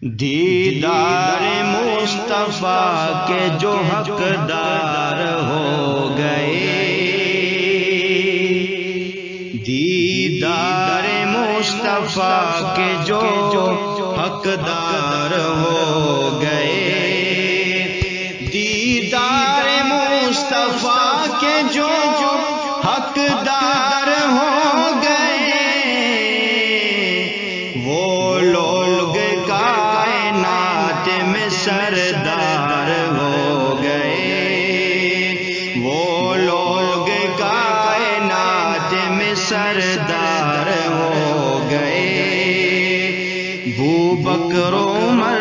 دیدار مصطفیٰ کے جو حقدار ہو گئے، دیدار مصطفیٰ کے جو حقدار ہو گئے، دیدار مصطفیٰ کے جو حقدار ہو گئے، وہ لوگ کائنات میں سردار ہو گئے، وہ لوگ کائنات میں سردار ہو گئے۔ ابوبکر عمر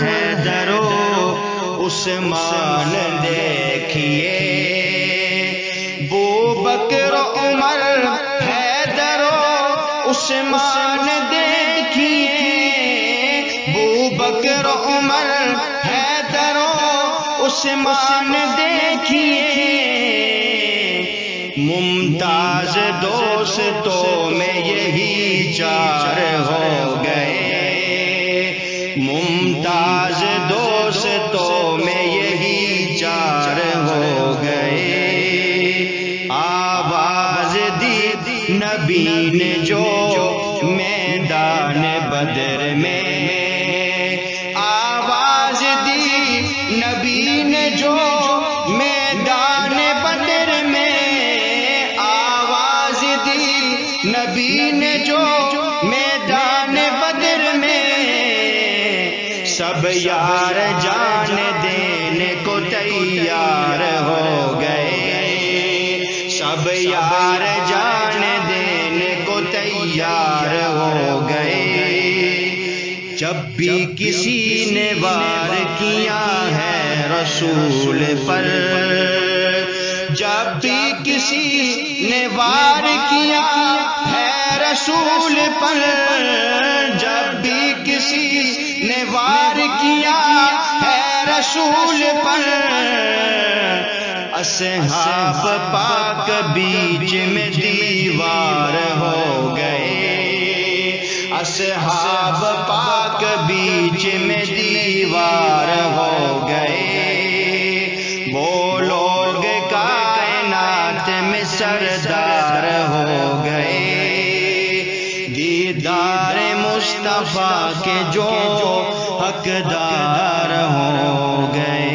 حیدر و عثمان دیکھیے، ابوبکر عمر حیدر و عثمان دیکھیے، ابوبکر عمر حیدر و عثمان دیکھیے، ممتاز دوستوں میں یہی چار ہو گئے، ممتاز دوستوں میں یہی چار ہو گئے۔ آواز دی نبی نے جو میدان بدر میں، آواز دی نبی نے جو میدان بدر میں، آواز دی نبی نے جو میدان بدر میں، سب یار جان دینے کو تیار ہو گئے، سب یار جان دینے کو تیار ہو گئے۔ جب بھی کسی نے وار کیا ہے رسول پر، جب بھی کسی نے وار کیا ہے رسول پر، جب بھی کسی نے وار کیا ہے رسول پر، اصحاب پاک بیچ میں دیوار ہو گئے، اصحاب پاک بیچ میں دیوار ہو گئے، وہ لوگ کائنات میں سردار ہو گئے، دیدار مصطفیٰ کے جو حقدار ہو گئے۔